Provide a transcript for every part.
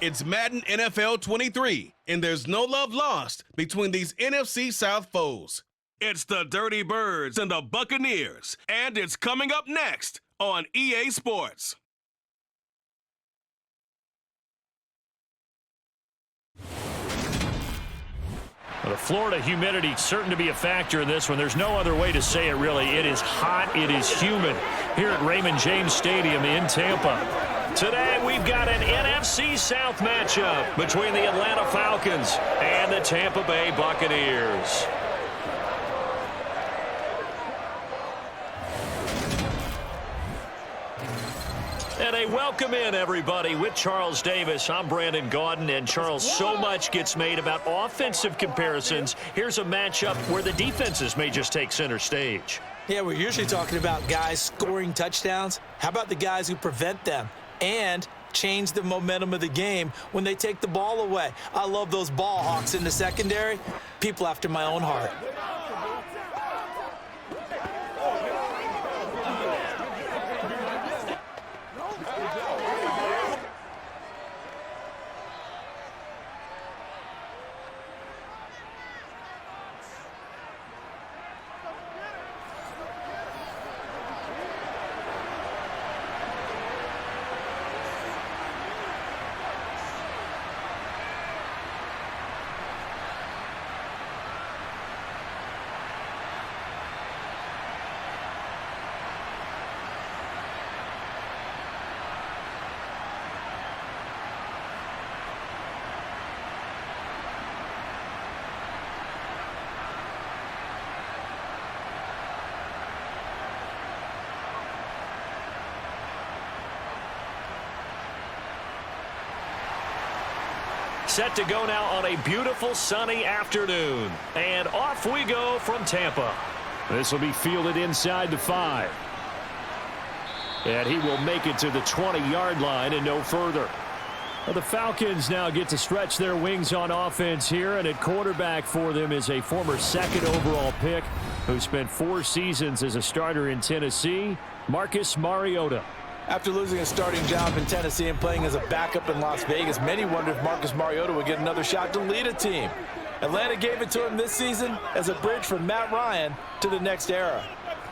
It's Madden NFL 23, and there's no love lost between these NFC South foes. It's the Dirty Birds and the Buccaneers, and it's coming up next on EA Sports. The Florida humidity certain to be a factor in this one. There's no other way to say it, really. It is hot. It is humid here at Raymond James Stadium in Tampa. Today, we've got an NFC South matchup between the Atlanta Falcons and the Tampa Bay Buccaneers. And a welcome in, everybody, with Charles Davis. I'm Brandon Gaudin, and Charles, so much gets made about offensive comparisons. Here's a matchup where the defenses may just take center stage. Yeah, we're usually talking about guys scoring touchdowns. How about the guys who prevent them and change the momentum of the game when they take the ball away? I love those ball hawks in the secondary. People after my own heart. Set to go now on a beautiful sunny afternoon. And off we go from Tampa. This will be fielded inside the 5. And he will make it to the 20-yard line and no further. Well, the Falcons now get to stretch their wings on offense here. And at quarterback for them is a former second overall pick who spent 4 seasons as a starter in Tennessee, Marcus Mariota. After losing a starting job in Tennessee and playing as a backup in Las Vegas, many wondered if Marcus Mariota would get another shot to lead a team. Atlanta gave it to him this season as a bridge from Matt Ryan to the next era.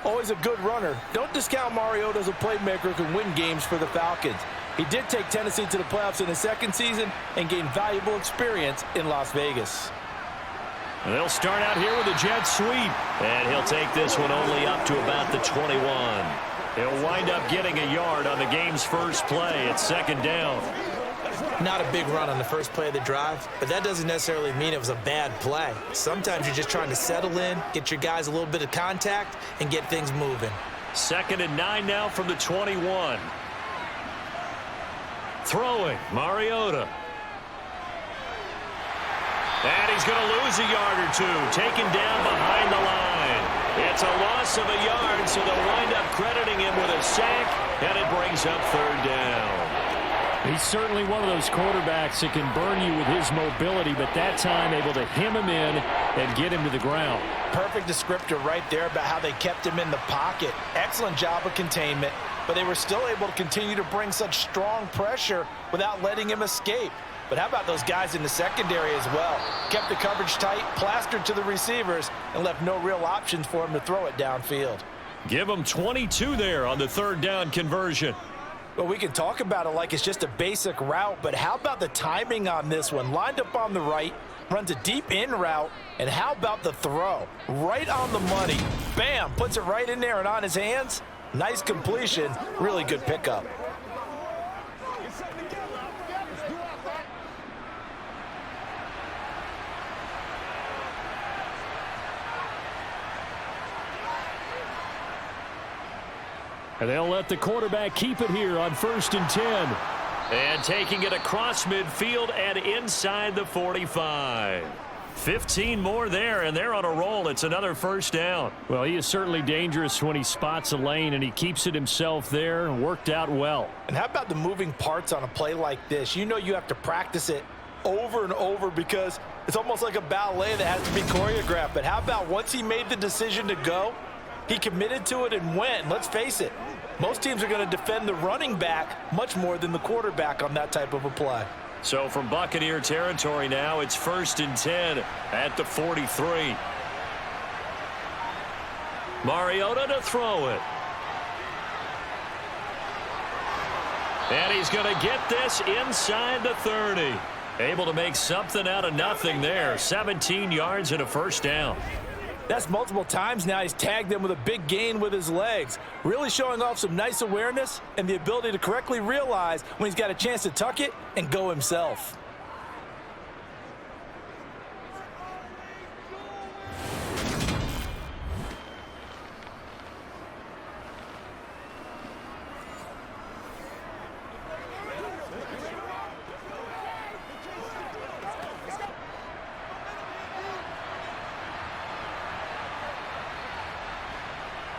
Always a good runner. Don't discount Mariota as a playmaker who can win games for the Falcons. He did take Tennessee to the playoffs in his second season and gained valuable experience in Las Vegas. They'll start out here with a jet sweep. And he'll take this one only up to about the 21. He'll wind up getting a yard on the game's first play at second down. Not a big run on the first play of the drive, but that doesn't necessarily mean it was a bad play. Sometimes you're just trying to settle in, get your guys a little bit of contact, and get things moving. 2nd and 9 now from the 21. Throwing, Mariota. And he's going to lose a yard or two, taken down behind the line. It's a loss of a yard, so they'll wind up crediting him with a sack, and it brings up 3rd down. He's certainly one of those quarterbacks that can burn you with his mobility, but that time able to hem him in and get him to the ground. Perfect descriptor right there about how they kept him in the pocket. Excellent job of containment, but they were still able to continue to bring such strong pressure without letting him escape. But how about those guys in the secondary as well? Kept the coverage tight, plastered to the receivers, and left no real options for him to throw it downfield. Give him 22 there on the 3rd down conversion. Well, we can talk about it like it's just a basic route, but how about the timing on this one? Lined up on the right, runs a deep in route, and how about the throw? Right on the money. Bam, puts it right in there and on his hands. Nice completion, really good pickup. And they'll let the quarterback keep it here on 1st and 10. And taking it across midfield and inside the 45. 15 more there, and they're on a roll. It's another 1st down. Well, he is certainly dangerous when he spots a lane, and he keeps it himself there. Worked out well. And how about the moving parts on a play like this? You know you have to practice it over and over because it's almost like a ballet that has to be choreographed. But how about once he made the decision to go, he committed to it and went. Let's face it, most teams are going to defend the running back much more than the quarterback on that type of a play. So from Buccaneer territory now, it's 1st and 10 at the 43. Mariota to throw it. And he's going to get this inside the 30. Able to make something out of nothing there. 17 yards and a first down. That's multiple times now he's tagged them with a big gain with his legs. Really showing off some nice awareness and the ability to correctly realize when he's got a chance to tuck it and go himself.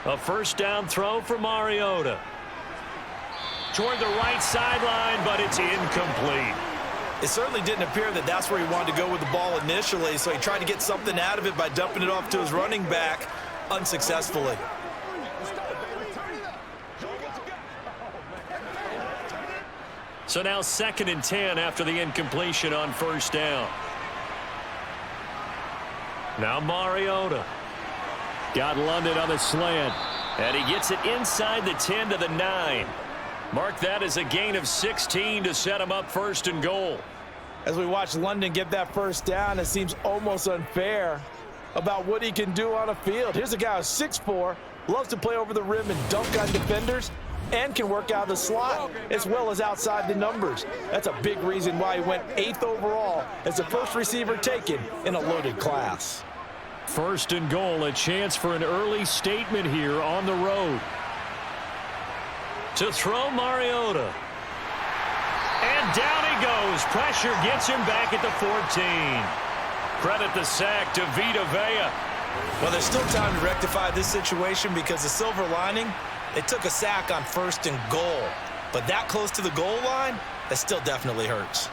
A first down throw for Mariota. Toward the right sideline, but it's incomplete. It certainly didn't appear that that's where he wanted to go with the ball initially, so he tried to get something out of it by dumping it off to his running back unsuccessfully. So now 2nd and 10 after the incompletion on first down. Now Mariota. Got London on the slant. And he gets it inside the 10 to the 9. Mark that as a gain of 16 to set him up 1st and goal. As we watch London get that first down, it seems almost unfair about what he can do on a field. Here's a guy who's 6'4", loves to play over the rim and dunk on defenders, and can work out of the slot as well as outside the numbers. That's a big reason why he went 8th overall as the first receiver taken in a loaded class. 1st and goal, a chance for an early statement here on the road. To throw Mariota. And down he goes. Pressure gets him back at the 14. Credit the sack to Vita Vea. Well, there's still time to rectify this situation because the silver lining, they took a sack on 1st and goal. But that close to the goal line, that still definitely hurts.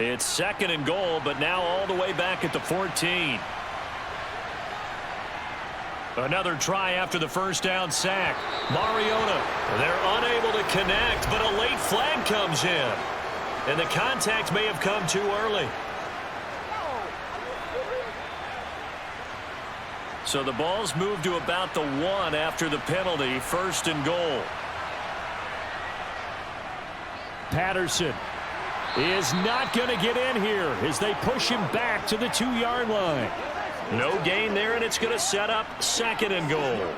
It's 2nd and goal, but now all the way back at the 14. Another try after the first down sack. Mariota, they're unable to connect, but a late flag comes in. And the contact may have come too early. So the ball's moved to about the 1 after the penalty, 1st and goal. Patterson is not going to get in here as they push him back to the 2-yard line. No gain there, and it's going to set up 2nd and goal.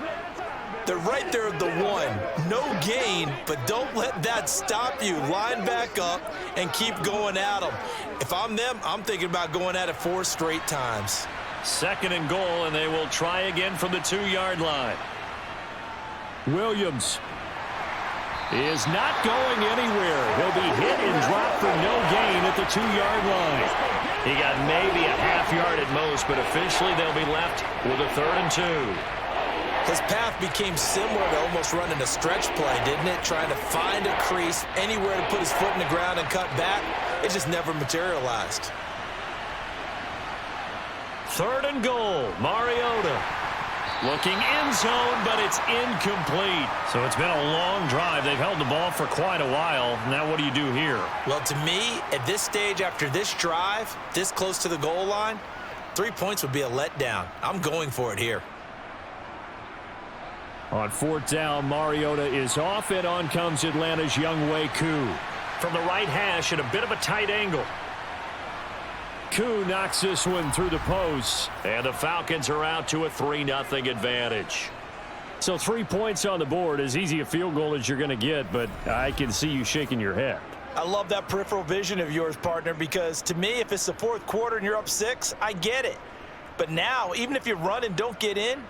They're right there at the 1. No gain, but don't let that stop you. Line back up and keep going at them. If I'm them, I'm thinking about going at it 4 straight times. 2nd and goal, and they will try again from the 2-yard line. Williams is not going anywhere. He'll be hit and dropped for no gain at the 2-yard line. He got maybe a half yard at most, but officially they'll be left with a 3rd and 2. His path became similar to almost running a stretch play, didn't it? Trying to find a crease, anywhere to put his foot in the ground and cut back. It just never materialized. 3rd and goal, Mariota. Looking end zone, but it's incomplete. So it's been a long drive. They've held the ball for quite a while. Now what do you do here? Well, to me, at this stage after this drive, this close to the goal line, 3 points would be a letdown. I'm going for it here. On 4th down, Mariota is off, and on comes Atlanta's Younghoe Koo. From the right hash at a bit of a tight angle. Koo knocks this one through the post, and the Falcons are out to a 3-0 advantage. So 3 points on the board, as easy a field goal as you're going to get, but I can see you shaking your head. I love that peripheral vision of yours, partner, because to me, if it's the 4th quarter and you're up 6, I get it. But now, even if you run and don't get in,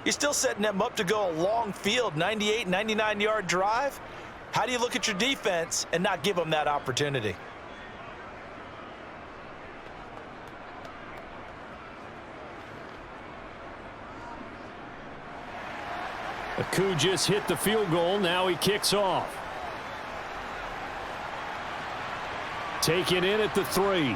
you're still setting them up to go a long field, 98, 99-yard drive. How do you look at your defense and not give them that opportunity? Koo just hit the field goal. Now he kicks off. Taken in at the 3.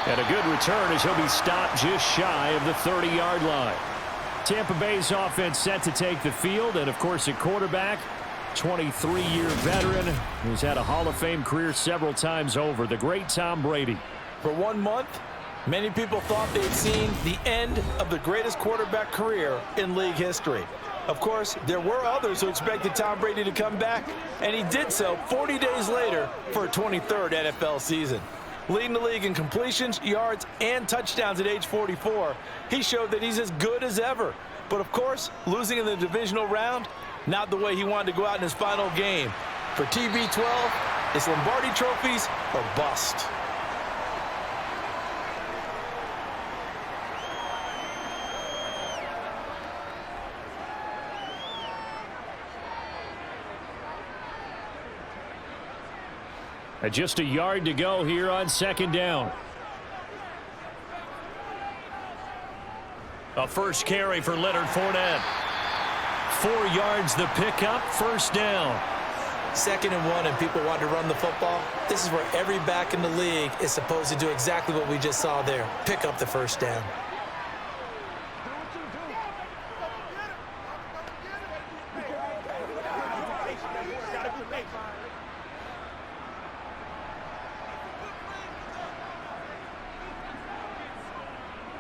And a good return as he'll be stopped just shy of the 30-yard line. Tampa Bay's offense set to take the field, and of course at quarterback, 23-year veteran who's had a Hall of Fame career several times over, the great Tom Brady. For 1 month, many people thought they'd seen the end of the greatest quarterback career in league history. Of course, there were others who expected Tom Brady to come back, and he did so 40 days later for a 23rd NFL season. Leading the league in completions, yards, and touchdowns at age 44, he showed that he's as good as ever. But of course, losing in the divisional round, not the way he wanted to go out in his final game. For TB12, it's Lombardi trophies or bust. Just a yard to go here on 2nd down. A first carry for Leonard Fournette. 4 yards the pickup, 1st down. 2nd and 1 and people want to run the football. This is where every back in the league is supposed to do exactly what we just saw there. Pick up the 1st down.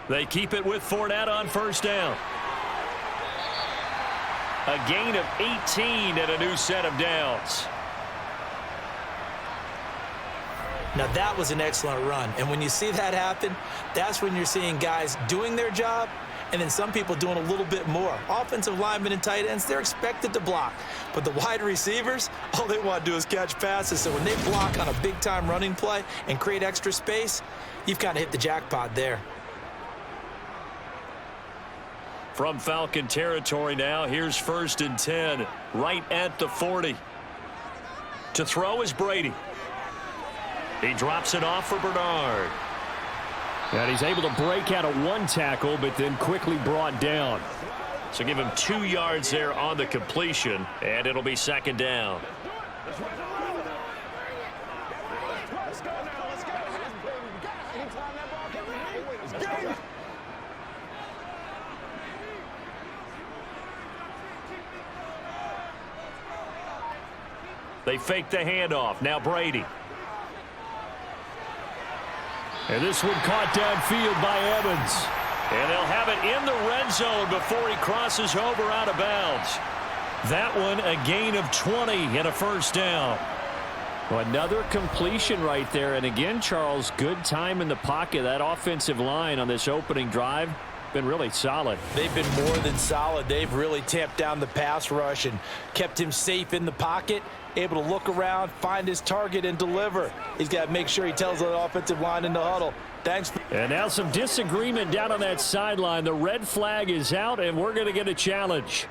They keep it with Fournette on 1st down. A gain of 18 and a new set of downs. Now that was an excellent run. And when you see that happen, that's when you're seeing guys doing their job and then some people doing a little bit more. Offensive linemen and tight ends, they're expected to block. But the wide receivers, all they want to do is catch passes. So when they block on a big-time running play and create extra space, you've kind of hit the jackpot there. From Falcon territory now, here's 1st and 10, right at the 40. To throw is Brady. He drops it off for Bernard. And he's able to break out of 1 tackle, but then quickly brought down. So give him 2 yards there on the completion, and it'll be 2nd down. They fake the handoff. Now Brady. And this one caught downfield by Evans. And they'll have it in the red zone before he crosses over out of bounds. That one a gain of 20 and a 1st down. Well, another completion right there. And again, Charles, good time in the pocket. That offensive line on this opening drive been really solid. They've been more than solid. They've really tamped down the pass rush and kept him safe in the pocket, able to look around, find his target, and deliver. He's got to make sure he tells the offensive line in the huddle, thanks. And now some disagreement down on that sideline. The red flag is out, and we're going to get a challenge.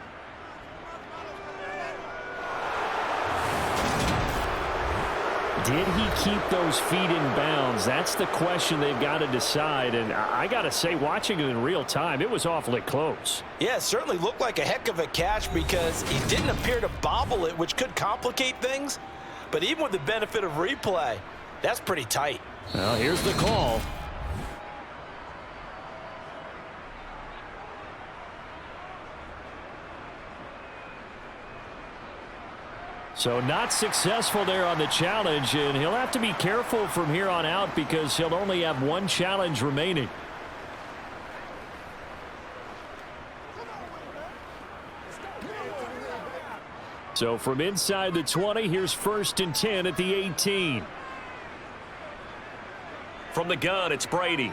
Did he keep those feet in bounds? That's the question they've got to decide. And I got to say, watching it in real time, it was awfully close. Yeah, it certainly looked like a heck of a catch because he didn't appear to bobble it, which could complicate things. But even with the benefit of replay, that's pretty tight. Well, here's the call. So not successful there on the challenge, and he'll have to be careful from here on out because he'll only have 1 challenge remaining. So from inside the 20, here's 1st and 10 at the 18. From the gun, it's Brady.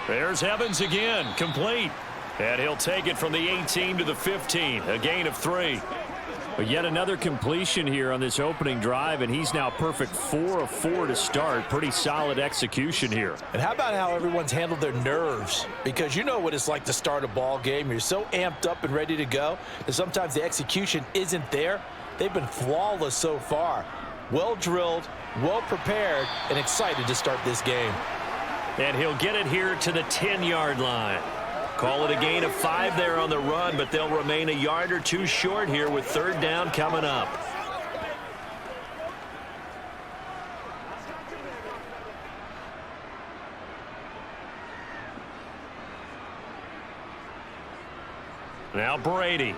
There's Evans again, complete. And he'll take it from the 18 to the 15, a gain of 3. But yet another completion here on this opening drive, and he's now perfect 4 of 4 to start. Pretty solid execution here. And how about how everyone's handled their nerves? Because you know what it's like to start a ball game. You're so amped up and ready to go that sometimes the execution isn't there. They've been flawless so far. Well drilled, well prepared, and excited to start this game. And he'll get it here to the 10-yard line. Call it a gain of 5 there on the run, but they'll remain a yard or two short here with third down coming up. Now Brady.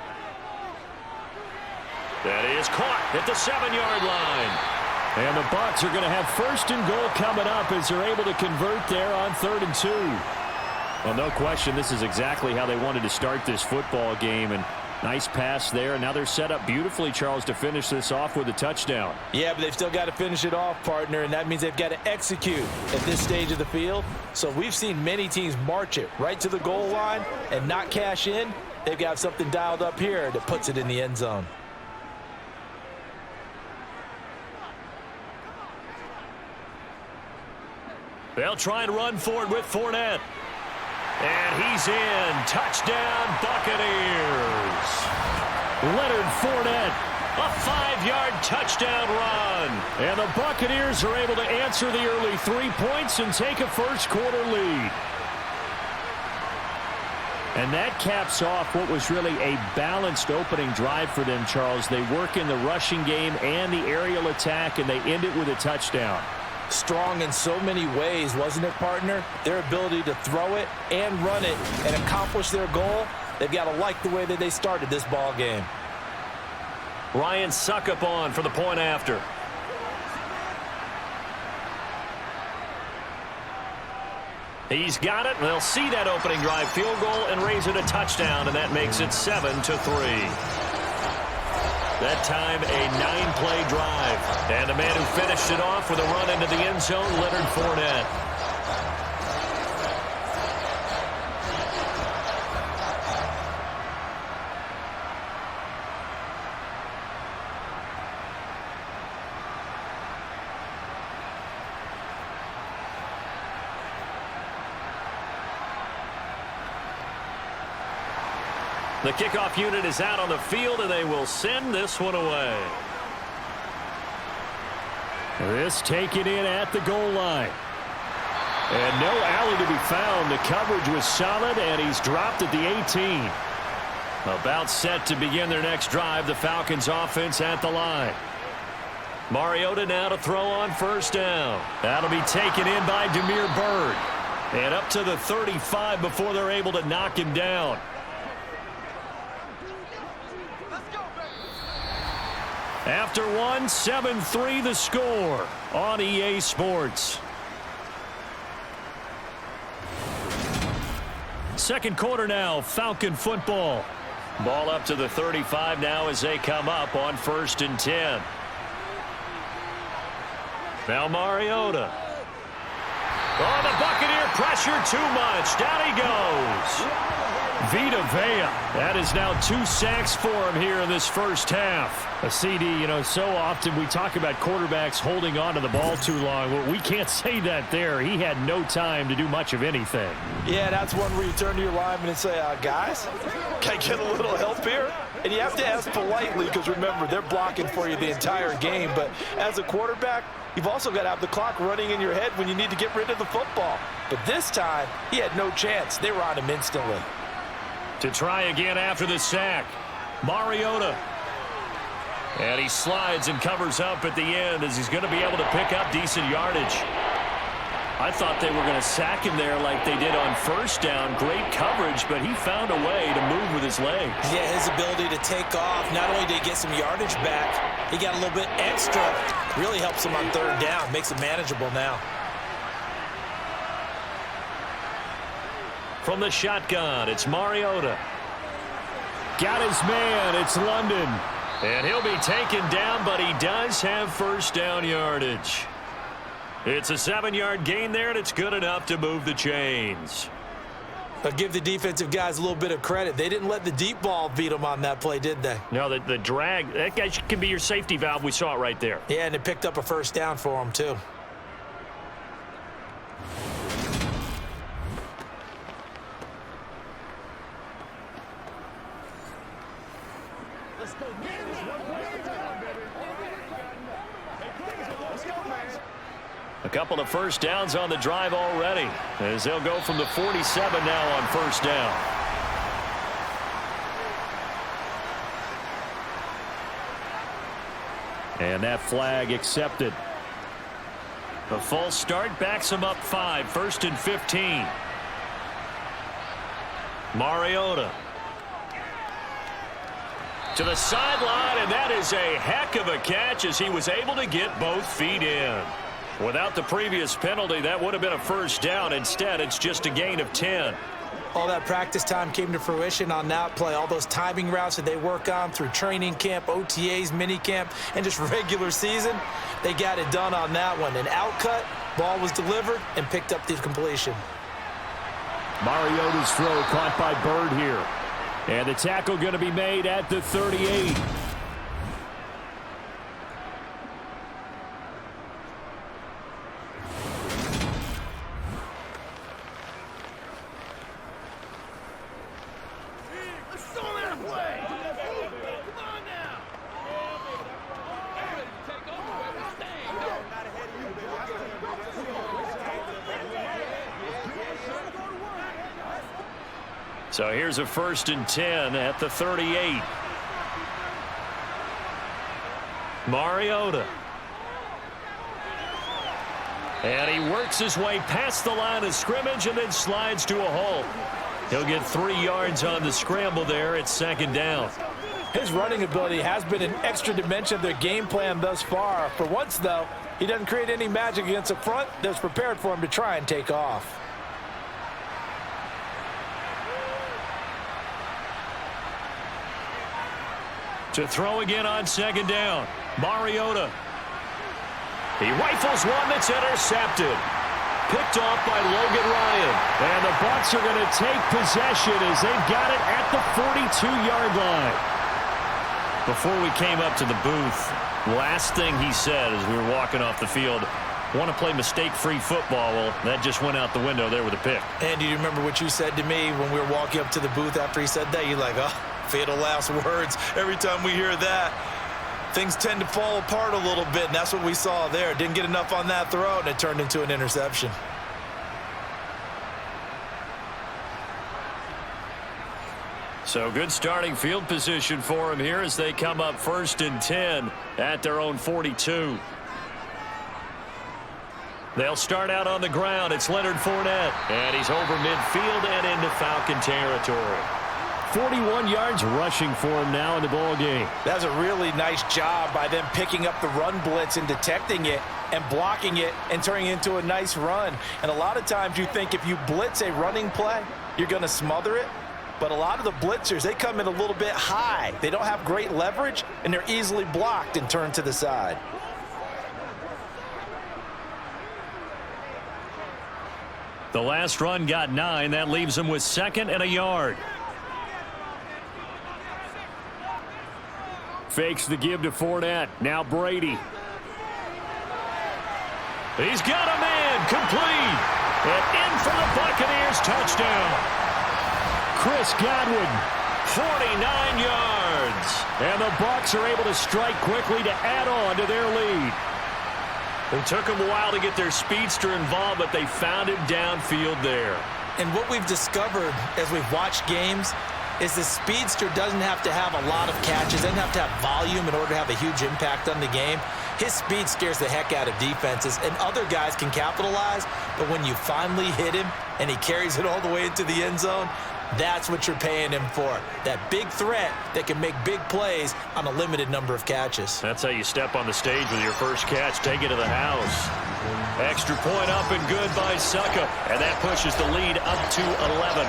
That is caught at the 7-yard line. And the Bucs are going to have first and goal coming up as they're able to convert there on 3rd and 2. Well, no question, this is exactly how they wanted to start this football game. And nice pass there. And now they're set up beautifully, Charles, to finish this off with a touchdown. Yeah, but they've still got to finish it off, partner, and that means they've got to execute at this stage of the field. So we've seen many teams march it right to the goal line and not cash in. They've got something dialed up here that puts it in the end zone. They'll try and run for it with Fournette. And he's in. Touchdown, Buccaneers. Leonard Fournette, a 5-yard touchdown run. And the Buccaneers are able to answer the early 3 points and take a first-quarter lead. And that caps off what was really a balanced opening drive for them, Charles. They work in the rushing game and the aerial attack, and they end it with a touchdown. Strong in so many ways, wasn't it, partner? Their ability to throw it and run it and accomplish their goal, they've got to like the way that they started this ball game. Ryan Suckup on for the point after. He's got it, and they'll see that opening drive field goal and raise it a touchdown, and that makes it 7-3. That time, a 9-play drive. And the man who finished it off with a run into the end zone, Leonard Fournette. The kickoff unit is out on the field, and they will send this one away. This taken in at the goal line. And no alley to be found. The coverage was solid, and he's dropped at the 18. About set to begin their next drive, the Falcons offense at the line. Mariota now to throw on first down. That'll be taken in by Demir Bird. And up to the 35 before they're able to knock him down. After one, 7-3 the score on EA Sports. Second quarter now, Falcon football. Ball up to the 35 now as they come up on 1st and 10. Now Mariota. Oh, the Buccaneer pressure too much. Down he goes. Vita Vea. That is now 2 sacks for him here in this first half. A CD, you know, so often we talk about quarterbacks holding on to the ball too long. Well, we can't say that there. He had no time to do much of anything. Yeah, that's one where you turn to your lineman and say, guys, can I get a little help here? And you have to ask politely because, remember, they're blocking for you the entire game. But as a quarterback, you've also got to have the clock running in your head when you need to get rid of the football. But this time, he had no chance. They were on him instantly. To try again after the sack, Mariota. And he slides and covers up at the end as he's going to be able to pick up decent yardage. I thought they were going to sack him there like they did on first down. Great coverage, but he found a way to move with his legs. Yeah, his ability to take off. Not only did he get some yardage back, he got a little bit extra. Really helps him on 3rd down. Makes it manageable now. From the shotgun, it's Mariota. Got his man, it's London. And he'll be taken down, but he does have first down yardage. It's a 7-yard gain there, and it's good enough to move the chains. But give the defensive guys a little bit of credit. They didn't let the deep ball beat them on that play, did they? No, the drag, that guy can be your safety valve. We saw it right there. Yeah, and it picked up a first down for them, too. A couple of first downs on the drive already as they'll go from the 47 now on first down. And that flag accepted. The false start backs him up 5, 1st and 15. Mariota to the sideline, and that is a heck of a catch as he was able to get both feet in. Without the previous penalty, that would have been a first down. Instead, it's just a gain of 10. All that practice time came to fruition on that play. All those timing routes that they work on through training camp, OTAs, minicamp, and just regular season, they got it done on that one. An outcut, ball was delivered, and picked up the completion. Mariota's throw caught by Bird here. And the tackle going to be made at the 38. So here's a 1st and 10 at the 38. Mariota. And he works his way past the line of scrimmage and then slides to a halt. He'll get 3 yards on the scramble there. It's 2nd down. His running ability has been an extra dimension of their game plan thus far. For once, though, he doesn't create any magic against the front that's prepared for him to try and take off. To throw again on 2nd down. Mariota. He rifles one that's intercepted. Picked off by Logan Ryan. And the Bucs are going to take possession as they've got it at the 42-yard line. Before we came up to the booth, last thing he said as we were walking off the field, want to play mistake-free football. Well, that just went out the window there with a pick. And do you remember what you said to me when we were walking up to the booth after he said that? You're like, oh, fatal last words. Every time we hear that, things tend to fall apart a little bit, and that's what we saw there. Didn't get enough on that throw, and it turned into an interception. So good starting field position for him here as they come up 1st and 10 at their own 42. They'll start out on the ground. It's Leonard Fournette, and he's over midfield and into Falcon territory. 41 yards rushing for him now in the ball game. That's a really nice job by them picking up the run blitz and detecting it and blocking it and turning it into a nice run. And a lot of times you think if you blitz a running play, you're going to smother it. But a lot of the blitzers, they come in a little bit high. They don't have great leverage, and they're easily blocked and turned to the side. The last run got 9. That leaves him with 2nd and a yard. Fakes the give to Fournette. Now Brady. He's got a man. Complete. And in for the Buccaneers. Touchdown. Chris Godwin, 49 yards. And the Bucs are able to strike quickly to add on to their lead. It took them a while to get their speedster involved, but they found him downfield there. And what we've discovered as we've watched games is the speedster doesn't have to have a lot of catches, doesn't have to have volume in order to have a huge impact on the game. His speed scares the heck out of defenses, and other guys can capitalize, but when you finally hit him and he carries it all the way into the end zone, that's what you're paying him for. That big threat that can make big plays on a limited number of catches. That's how you step on the stage with your first catch. Take it to the house. Extra point up and good by Succa. And that pushes the lead up to 11.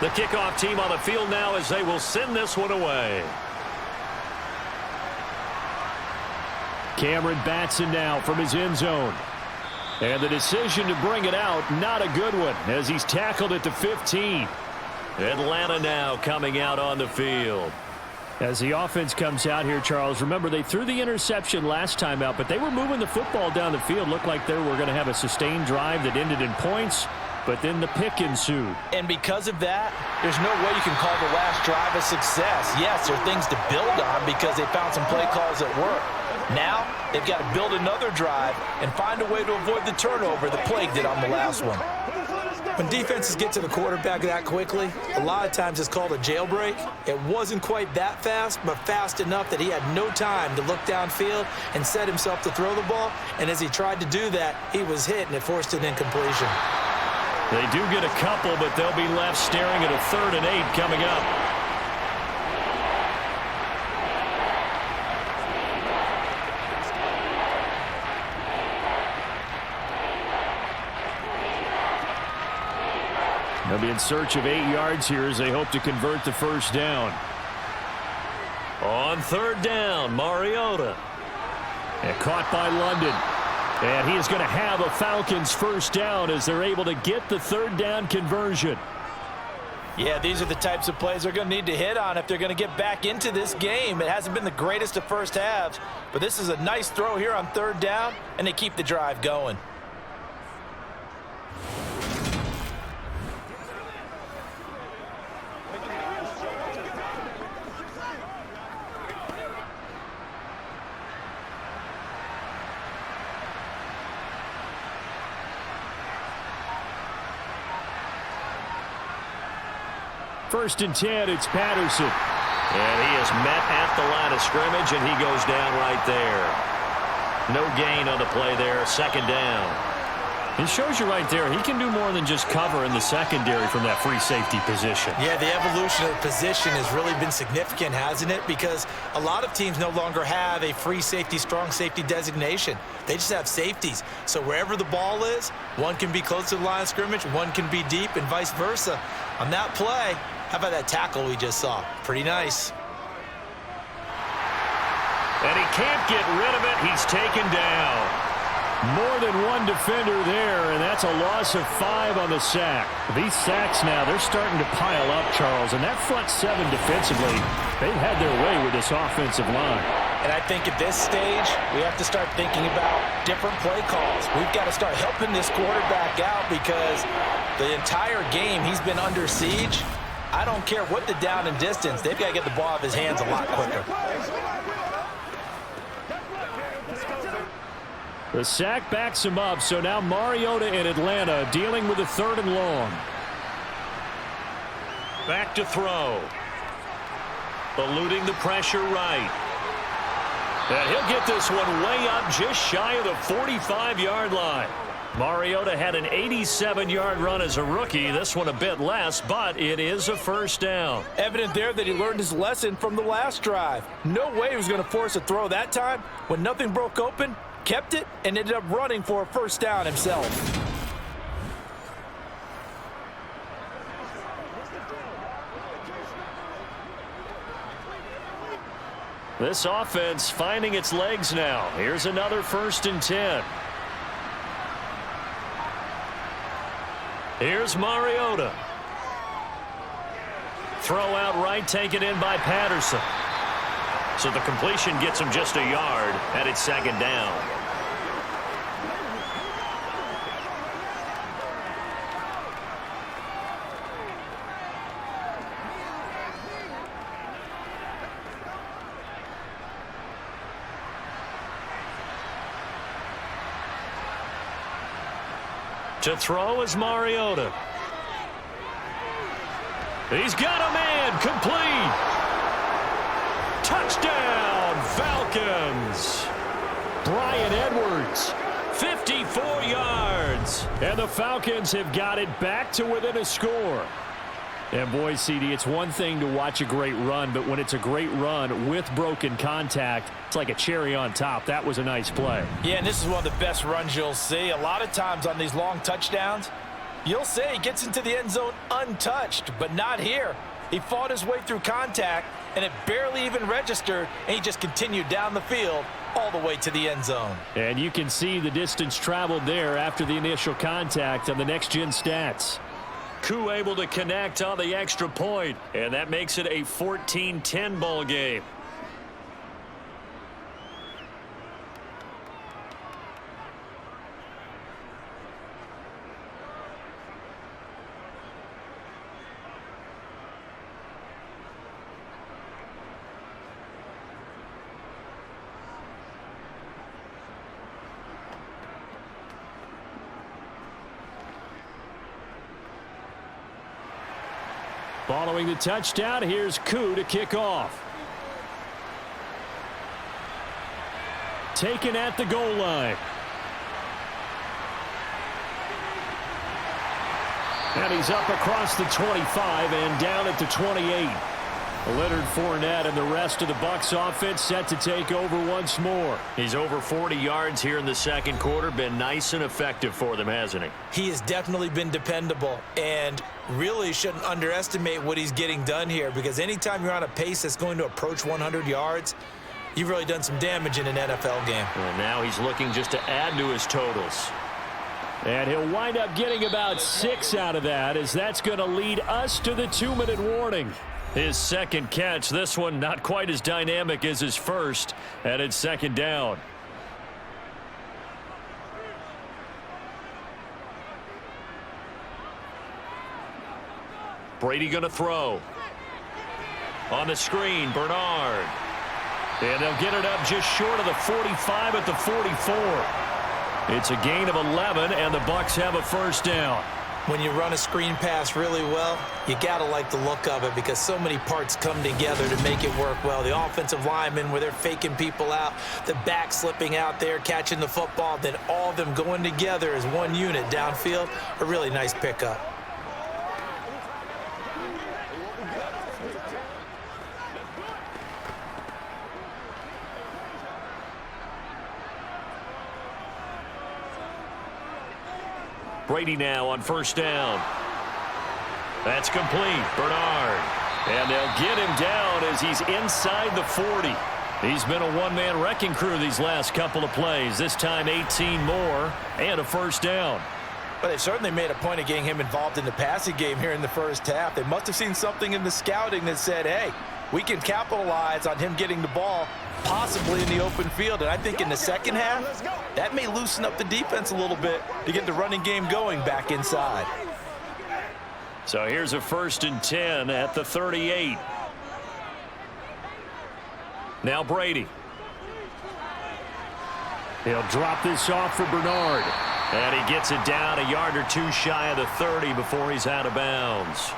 The kickoff team on the field now as they will send this one away. Cameron Batson now from his end zone. And the decision to bring it out, not a good one, as he's tackled at the 15. Atlanta now coming out on the field. As the offense comes out here, Charles, remember they threw the interception last time out, but they were moving the football down the field. Looked like they were going to have a sustained drive that ended in points, but then the pick ensued. And because of that, there's no way you can call the last drive a success. Yes, there are things to build on because they found some play calls that work. Now, they've got to build another drive and find a way to avoid the turnover that plagued it on the last one. When defenses get to the quarterback that quickly, a lot of times it's called a jailbreak. It wasn't quite that fast, but fast enough that he had no time to look downfield and set himself to throw the ball. And as he tried to do that, he was hit, and it forced an incompletion. They do get a couple, but they'll be left staring at a 3rd and 8 coming up. They'll be in search of 8 yards here as they hope to convert the first down. On 3rd down, Mariota. And caught by London. And he is going to have a Falcons first down as they're able to get the 3rd down conversion. Yeah, these are the types of plays they're going to need to hit on if they're going to get back into this game. It hasn't been the greatest of first halves, but this is a nice throw here on 3rd down, and they keep the drive going. First and 10, it's Patterson. And he is met at the line of scrimmage, and he goes down right there. No gain on the play there, 2nd down. It shows you right there, he can do more than just cover in the secondary from that free safety position. Yeah, the evolution of the position has really been significant, hasn't it? Because a lot of teams no longer have a free safety, strong safety designation. They just have safeties. So wherever the ball is, one can be close to the line of scrimmage, one can be deep, and vice versa. On that play, how about that tackle we just saw? Pretty nice. And he can't get rid of it. He's taken down. More than one defender there, and that's a loss of 5 on the sack. These sacks now, they're starting to pile up, Charles, and that front 7 defensively, they've had their way with this offensive line. And I think at this stage, we have to start thinking about different play calls. We've got to start helping this quarterback out because the entire game he's been under siege. I don't care what the down and distance. They've got to get the ball out of his hands a lot quicker. The sack backs him up, so now Mariota in Atlanta dealing with a 3rd and long. Back to throw. Eluding the pressure right. And he'll get this one way up just shy of the 45-yard line. Mariota had an 87-yard run as a rookie. This one a bit less, but it is a first down. Evident there that he learned his lesson from the last drive. No way he was going to force a throw that time. When nothing broke open, kept it, and ended up running for a first down himself. This offense finding its legs now. Here's another 1st and 10. Here's Mariota. Throw out right, taken in by Patterson. So the completion gets him just a yard, and it's 2nd down. To throw is Mariota. He's got a man, complete. Touchdown, Falcons. Bryan Edwards, 54 yards. And the Falcons have got it back to within a score. And boy, CD, it's one thing to watch a great run, but when it's a great run with broken contact, it's like a cherry on top. That was a nice play. Yeah, and this is one of the best runs you'll see. A lot of times on these long touchdowns, you'll say he gets into the end zone untouched, but not here. He fought his way through contact, and it barely even registered, and he just continued down the field all the way to the end zone. And you can see the distance traveled there after the initial contact on the next-gen stats. Koo able to connect on the extra point, and that makes it a 14-10 ball game. Following the touchdown, here's Koo to kick off. Taken at the goal line. And he's up across the 25 and down at the 28. Leonard Fournette and the rest of the Bucs offense set to take over once more. He's over 40 yards here in the second quarter. Been nice and effective for them, hasn't he? He has definitely been dependable, and really shouldn't underestimate what he's getting done here, because anytime you're on a pace that's going to approach 100 yards, you've really done some damage in an NFL game. And now he's looking just to add to his totals. And he'll wind up getting about 6 out of that, as that's going to lead us to the 2-minute warning. His second catch, this one not quite as dynamic as his first, and it's second down. Brady going to throw. On the screen, Bernard. And they'll get it up just short of the 45 at the 44. It's a gain of 11, and the Bucs have a first down. When you run a screen pass really well, you got to like the look of it, because so many parts come together to make it work well. The offensive linemen, where they're faking people out, the back slipping out there, catching the football, then all of them going together as one unit downfield. A really nice pickup. Brady now on first down. That's complete. Bernard. And they'll get him down as he's inside the 40. He's been a one-man wrecking crew these last couple of plays. This time 18 more and a first down. But they've certainly made a point of getting him involved in the passing game here in the first half. They must have seen something in the scouting that said, hey, we can capitalize on him getting the ball possibly in the open field. And I think in the second half, that may loosen up the defense a little bit to get the running game going back inside. So here's a 1st and 10 at the 38. Now Brady. He'll drop this off for Bernard. And he gets it down a yard or two shy of the 30 before he's out of bounds.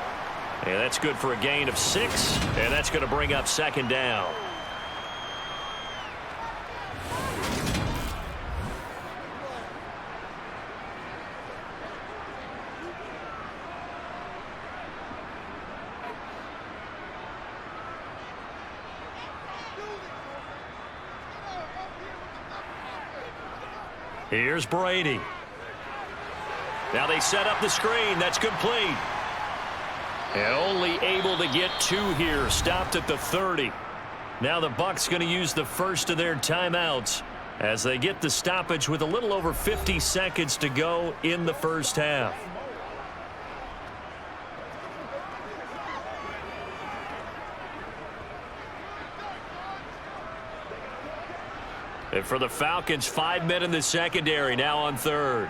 And that's good for a gain of 6. And that's going to bring up second down. Here's Brady. Now they set up the screen. That's complete. And only able to get 2 here. Stopped at the 30. Now the Bucs going to use the first of their timeouts as they get the stoppage with a little over 50 seconds to go in the first half. And for the Falcons, 5 men in the secondary, now on third.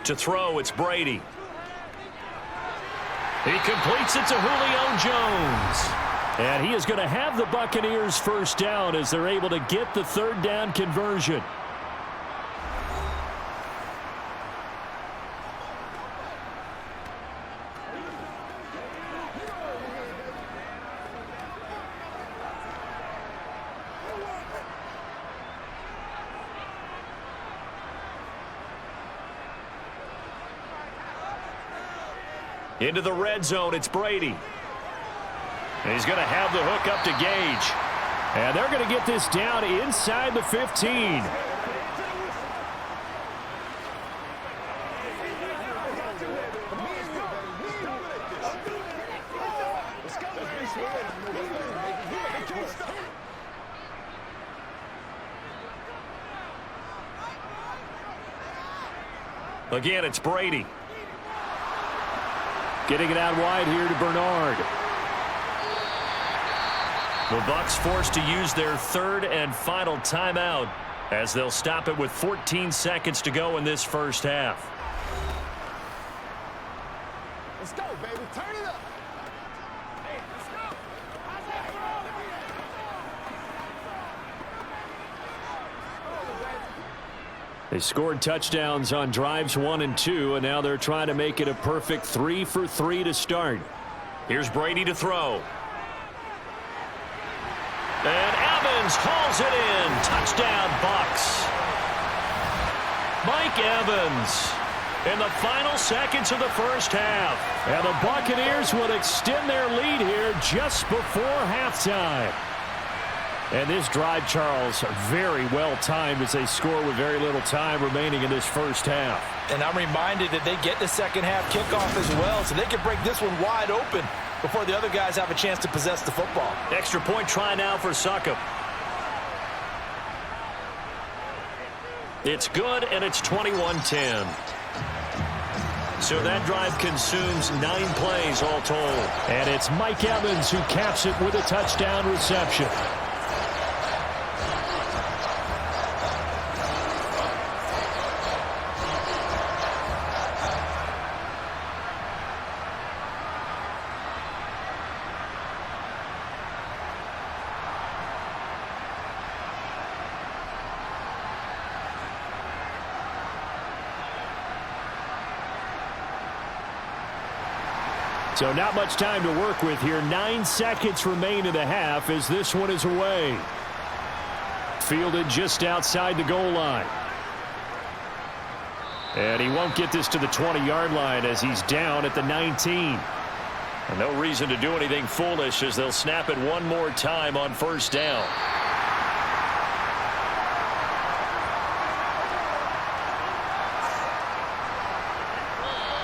To throw, it's Brady. He completes it to Julio Jones. And he is going to have the Buccaneers first down as they're able to get the third down conversion. Into the red zone, it's Brady. And he's going to have the hook up to Gage. And they're going to get this down inside the 15. Again, it's Brady. Getting it out wide here to Bernard. The Bucs forced to use their third and final timeout as they'll stop it with 14 seconds to go in this first half. Let's go, baby. Turn it up. Hey, let's go. They scored touchdowns on drives 1 and 2, and now they're trying to make it a perfect 3 for 3 to start. Here's Brady to throw. And Evans hauls it in. Touchdown, Bucs. Mike Evans in the final seconds of the first half. And the Buccaneers will extend their lead here just before halftime. And this drive, Charles, very well timed as they score with very little time remaining in this first half. And I'm reminded that they get the second half kickoff as well, so they can break this one wide open before the other guys have a chance to possess the football. Extra point try now for Succop. It's good, and it's 21-10. So that drive consumes 9 plays all told. And it's Mike Evans who caps it with a touchdown reception. So not much time to work with here. 9 seconds remain in the half as this one is away. Fielded just outside the goal line. And he won't get this to the 20-yard line as he's down at the 19. And no reason to do anything foolish as they'll snap it one more time on first down.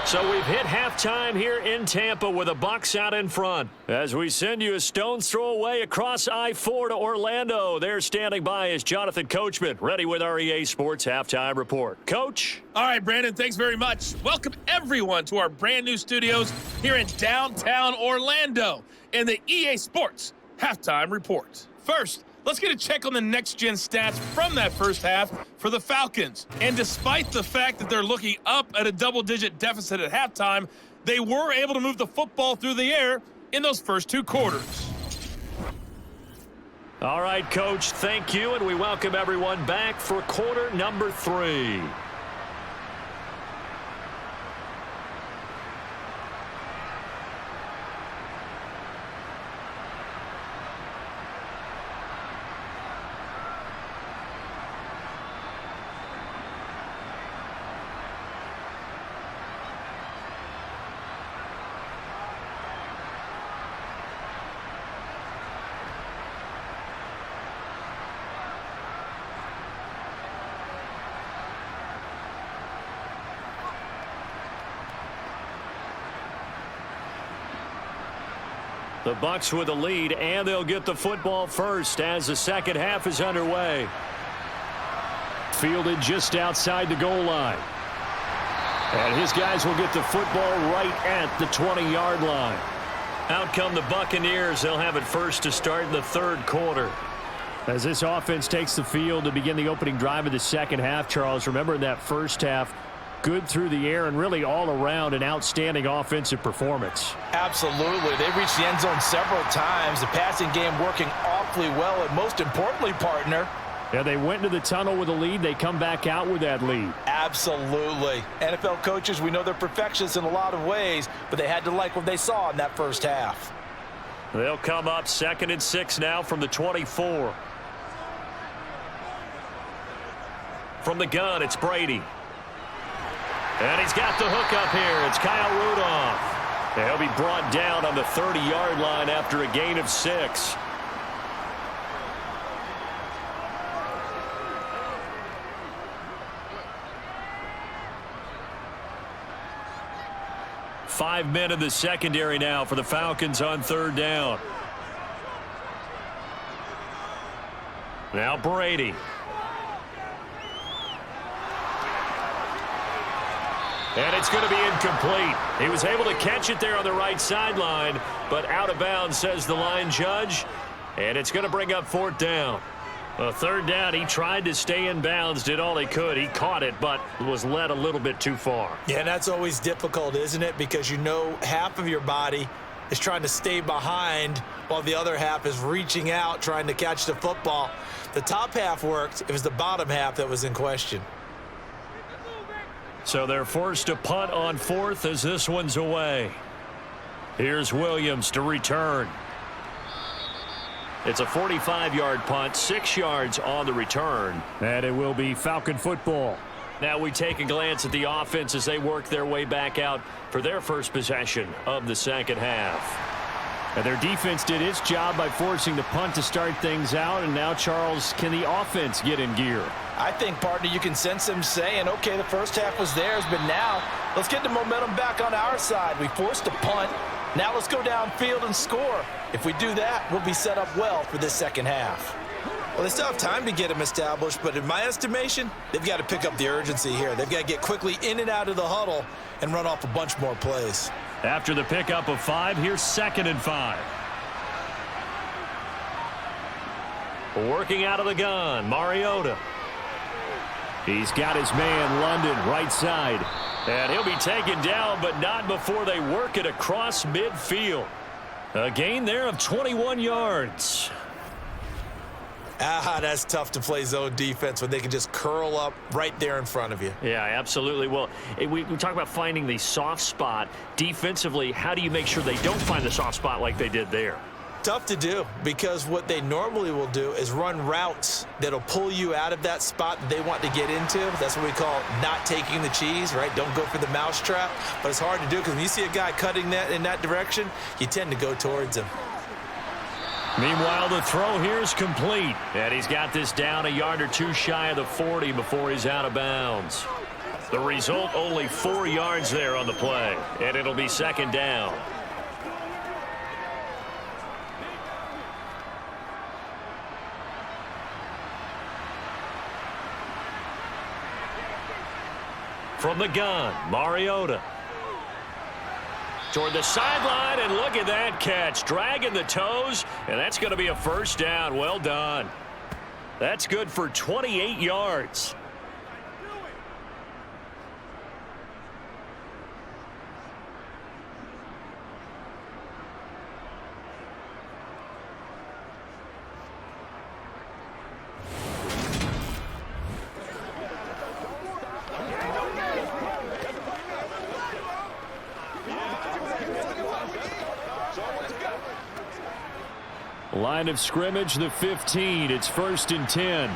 So we've hit halftime here in Tampa with the Bucs out in front. As we send you a stone's throw away across I-4 to Orlando. There standing by is Jonathan Coachman, ready with our EA Sports Halftime Report. Coach? All right, Brandon, thanks very much. Welcome, everyone, to our brand-new studios here in downtown Orlando in the EA Sports Halftime Report. First, let's get a check on the next-gen stats from that first half for the Falcons. And despite the fact that they're looking up at a double-digit deficit at halftime, they were able to move the football through the air in those first 2 quarters. All right, Coach, thank you, and we welcome everyone back for quarter number 3. The Bucs with a lead, and they'll get the football first as the second half is underway. Fielded just outside the goal line. And his guys will get the football right at the 20-yard line. Out come the Buccaneers. They'll have it first to start in the third quarter. As this offense takes the field to begin the opening drive of the second half, Charles, remember in that first half, good through the air and really all around an outstanding offensive performance. Absolutely. They reached the end zone several times. The passing game working awfully well. And most importantly, partner, yeah, they went into the tunnel with a lead. They come back out with that lead. Absolutely. NFL coaches, we know they're perfectionists in a lot of ways, but they had to like what they saw in that first half. They'll come up 2nd and 6 now from the 24. From the gun, it's Brady. And he's got the hook up here. It's Kyle Rudolph. He'll be brought down on the 30-yard line after a gain of 6. Five men in the secondary now for the Falcons on third down. Now Brady. And it's going to be incomplete. He was able to catch it there on the right sideline, but out of bounds, says the line judge. And it's going to bring up 4th down. A 3rd down, he tried to stay in bounds, did all he could. He caught it, but was led a little bit too far. Yeah, and that's always difficult, isn't it? Because you know half of your body is trying to stay behind while the other half is reaching out, trying to catch the football. The top half worked. It was the bottom half that was in question. So they're forced to punt on 4th as this one's away. Here's Williams to return. It's a 45-yard punt, 6 yards on the return. And it will be Falcon football. Now we take a glance at the offense as they work their way back out for their first possession of the second half. And their defense did its job by forcing the punt to start things out. And now, Charles, can the offense get in gear? I think, partner, you can sense them saying, okay, the first half was theirs, but now let's get the momentum back on our side. We forced a punt. Now let's go downfield and score. If we do that, we'll be set up well for this second half. Well, they still have time to get them established, but in my estimation, they've got to pick up the urgency here. They've got to get quickly in and out of the huddle and run off a bunch more plays. After the pickup of 5, here's 2nd and 5. Working out of the gun, Mariota. He's got his man, London, right side. And he'll be taken down, but not before they work it across midfield. A gain there of 21 yards. That's tough to play zone defense when they can just curl up right there in front of you. Yeah, absolutely. Well, we talk about finding the soft spot. Defensively, how do you make sure they don't find the soft spot like they did there? Tough to do, because what they normally will do is run routes that'll pull you out of that spot that they want to get into. That's what we call not taking the cheese, right? Don't go for the mousetrap. But it's hard to do because when you see a guy cutting that in that direction, you tend to go towards him. Meanwhile, the throw here is complete. And he's got this down a yard or two shy of the 40 before he's out of bounds. The result, only 4 yards there on the play. And it'll be 2nd down. From the gun, Mariota. Toward the sideline, and look at that catch. Dragging the toes, and that's going to be a 1st down. Well done. That's good for 28 yards. Line of scrimmage, the 15. It's 1st and 10.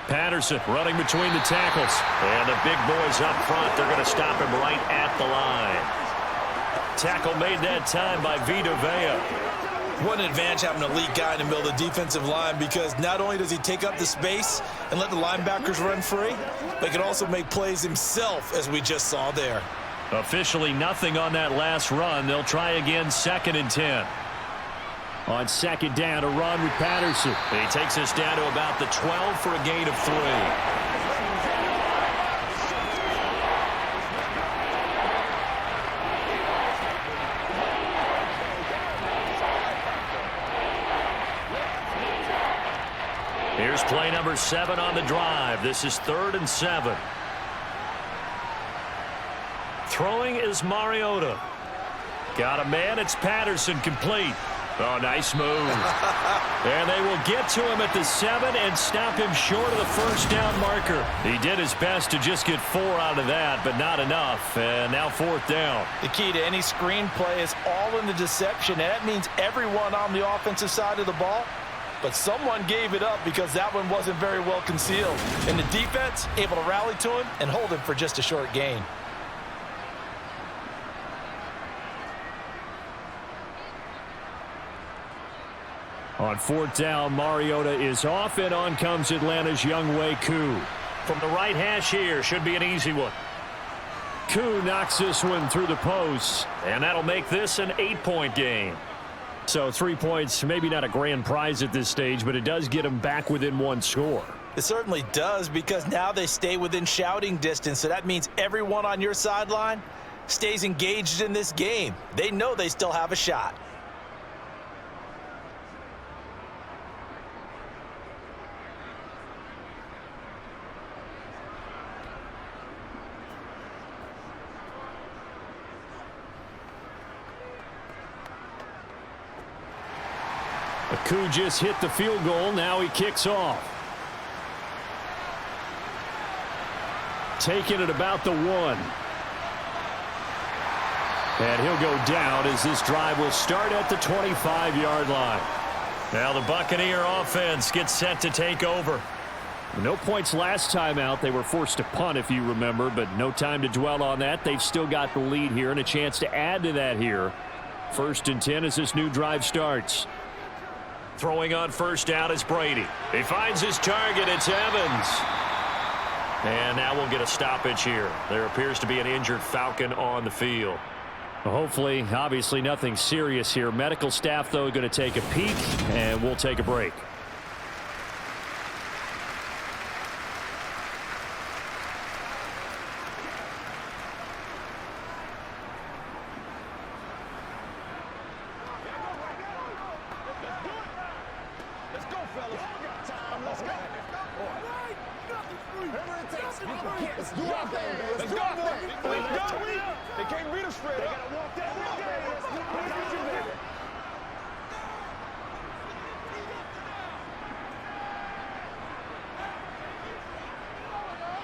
Patterson running between the tackles. And the big boys up front, they're going to stop him right at the line. Tackle made that time by Vita Vea. What an advantage having an elite guy in the middle of the defensive line, because not only does he take up the space and let the linebackers run free, but he can also make plays himself, as we just saw there. Officially nothing on that last run. They'll try again, 2nd and 10. On 2nd down, a run with Patterson. He takes us down to about the 12 for a gain of 3. Here's play number 7 on the drive. This is 3rd and 7. Throwing is Mariota. Got a man. It's Patterson, complete. Oh, nice move. And they will get to him at the 7 and stop him short of the 1st down marker. He did his best to just get 4 out of that, but not enough. And now 4th down. The key to any screen play is all in the deception, and that means everyone on the offensive side of the ball. But someone gave it up because that one wasn't very well concealed. And the defense able to rally to him and hold him for just a short gain. On 4th down, Mariota is off, and on comes Atlanta's Younghoe Koo. From the right hash here, should be an easy one. Koo knocks this one through the post, and that'll make this an 8-point game. So 3 points, maybe not a grand prize at this stage, but it does get them back within 1 score. It certainly does, because now they stay within shouting distance, so that means everyone on your sideline stays engaged in this game. They know they still have a shot. Aku just hit the field goal. Now he kicks off. Taking it about the 1. And he'll go down as this drive will start at the 25-yard line. Now the Buccaneer offense gets set to take over. No points last time out. They were forced to punt, if you remember, but no time to dwell on that. They've still got the lead here and a chance to add to that here. 1st and 10 as this new drive starts. Throwing on first down is Brady. He finds his target. It's Evans. And now we'll get a stoppage here. There appears to be an injured Falcon on the field. Well, hopefully, obviously nothing serious here. Medical staff, though, going to take a peek, and we'll take a break.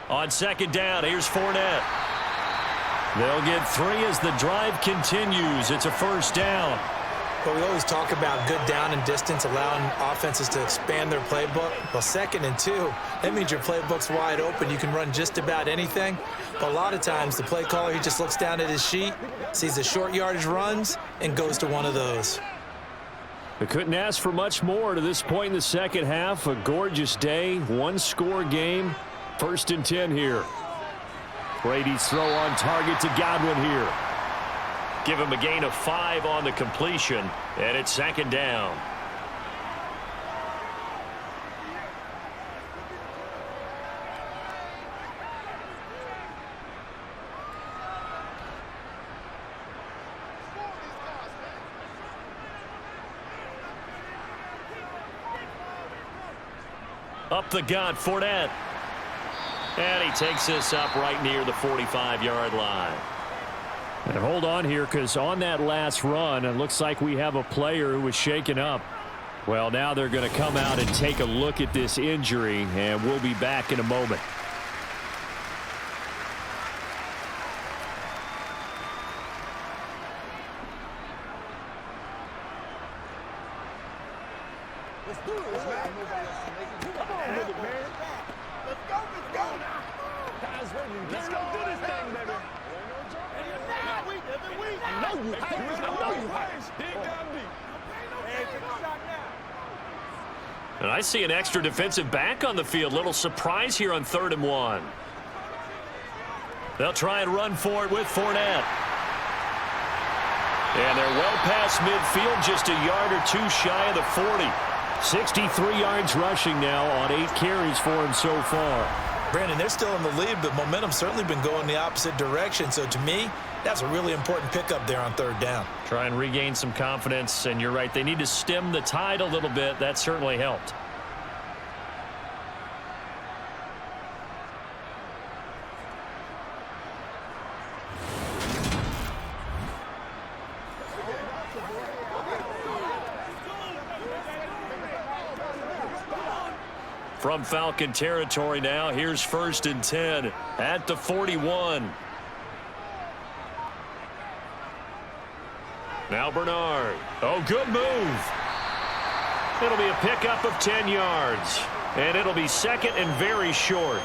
On 2nd down, here's Fournette. They'll get 3 as the drive continues. It's a 1st down. But we always talk about good down and distance, allowing offenses to expand their playbook. Well, 2nd and 2, that means your playbook's wide open. You can run just about anything. But a lot of times, the play caller, he just looks down at his sheet, sees the short yardage runs, and goes to one of those. They couldn't ask for much more to this point in the second half. A gorgeous day, 1-score game. 1st and 10 here. Brady's throw on target to Godwin here. Give him a gain of 5 on the completion, and it's 2nd down. Up the gut, Fournette. And he takes this up right near the 45-yard line. And hold on here, because on that last run, it looks like we have a player who was shaken up. Well, now they're going to come out and take a look at this injury, and we'll be back in a moment. Let's do this, man. Come on with it, man. Let's go now. Guys, let's go do this thing, baby. I know you hype. Dig down deep. And I see an extra defensive back on the field. Little surprise here on 3rd and 1. They'll try and run for it with Fournette. And they're well past midfield, just a yard or 2 shy of the 40. 63 yards rushing now on 8 carries for him so far. Brandon, they're still in the lead, but momentum's certainly been going the opposite direction. So to me, that's a really important pickup there on 3rd down. Try and regain some confidence, and you're right. They need to stem the tide a little bit. That certainly helped. From Falcon territory now, here's 1st and 10 at the 41. Now Bernard. Oh, good move. It'll be a pickup of 10 yards. And it'll be 2nd and very short.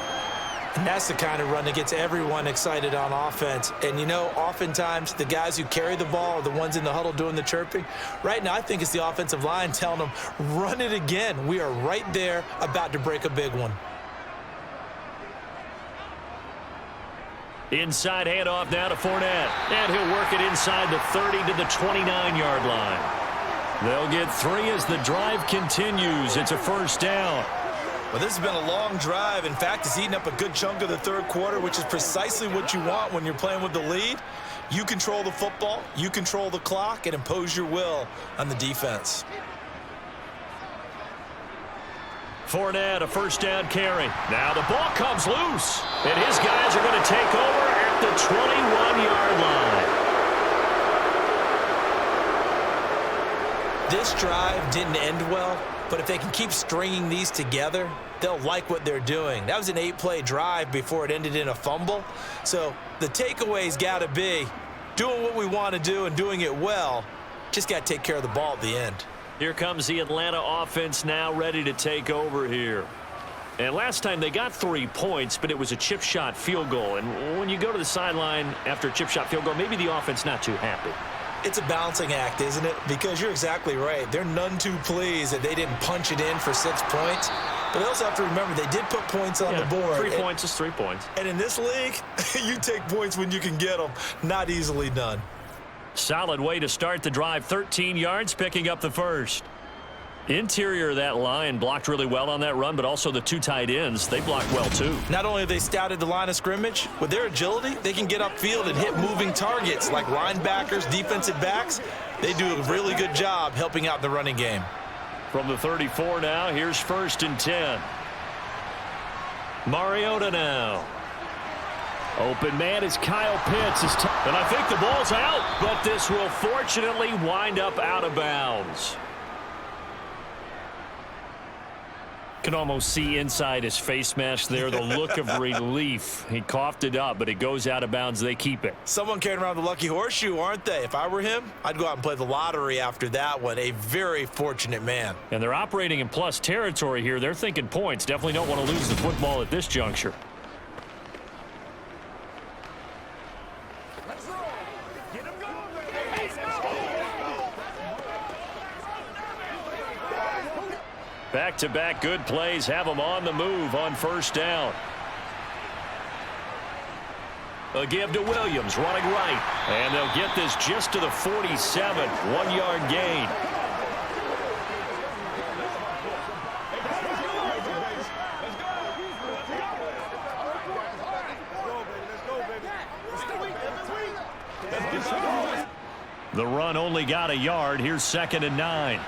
And that's the kind of run that gets everyone excited on offense. And, you know, oftentimes the guys who carry the ball are the ones in the huddle doing the chirping. Right now, I think it's the offensive line telling them, run it again. We are right there about to break a big one. Inside handoff now to Fournette. And he'll work it inside the 30 to the 29-yard line. They'll get 3 as the drive continues. It's a 1st down. Well, this has been a long drive. In fact, it's eaten up a good chunk of the third quarter, which is precisely what you want when you're playing with the lead. You control the football, you control the clock, and impose your will on the defense. Fournette, a first down carry. Now the ball comes loose, and his guys are going to take over at the 21-yard line. This drive didn't end well, but if they can keep stringing these together, they'll like what they're doing. That was an 8-play drive before it ended in a fumble. So the takeaway's got to be doing what we want to do and doing it well. Just got to take care of the ball at the end. Here comes the Atlanta offense now ready to take over here. And last time they got 3 points, but it was a chip shot field goal. And when you go to the sideline after a chip shot field goal, maybe the offense not too happy. It's a balancing act, isn't it? Because you're exactly right. They're none too pleased that they didn't punch it in for 6 points. But they also have to remember they did put points on the board. 3 points is 3 points. And in this league, you take points when you can get them. Not easily done. Solid way to start the drive. 13 yards, picking up the first. Interior of that line blocked really well on that run, but also the 2 tight ends, they blocked well too. Not only have they scouted the line of scrimmage, with their agility, they can get upfield and hit moving targets like linebackers, defensive backs. They do a really good job helping out the running game. From the 34 now, here's 1st and 10. Mariota now. Open man is Kyle Pitts. And I think the ball's out, but this will fortunately wind up out of bounds. Can almost see inside his face mask there the look of relief. He coughed it up, but it goes out of bounds. They keep it. Someone carrying around the lucky horseshoe, aren't they? If I were him, I'd go out and play the lottery after that one. A very fortunate man. And they're operating in plus territory here. They're thinking points. Definitely don't want to lose the football at this juncture. Back-to-back good plays have them on the move on 1st down. A give to Williams, running right. And they'll get this just to the 47. 1-yard gain. The run only got a yard. Here's 2nd and 9.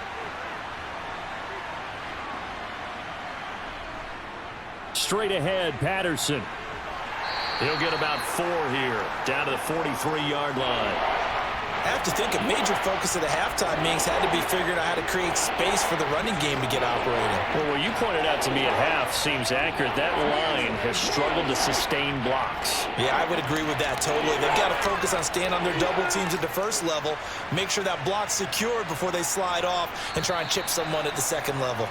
Straight ahead, Patterson. He'll get about 4 here, down to the 43-yard line. I have to think a major focus of the halftime meetings had to be figuring out how to create space for the running game to get operating. Well, what you pointed out to me at half seems accurate. That line has struggled to sustain blocks. Yeah, I would agree with that totally. They've got to focus on staying on their double teams at the first level, make sure that block's secured before they slide off and try and chip someone at the second level.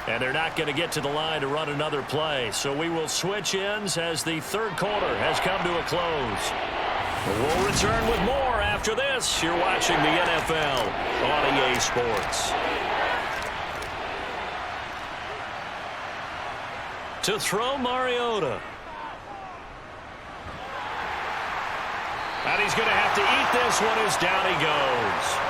And they're not going to get to the line to run another play. So we will switch ends as the third quarter has come to a close. We'll return with more after this. You're watching the NFL on EA Sports. To throw, Mariota. And he's going to have to eat this one as down he goes.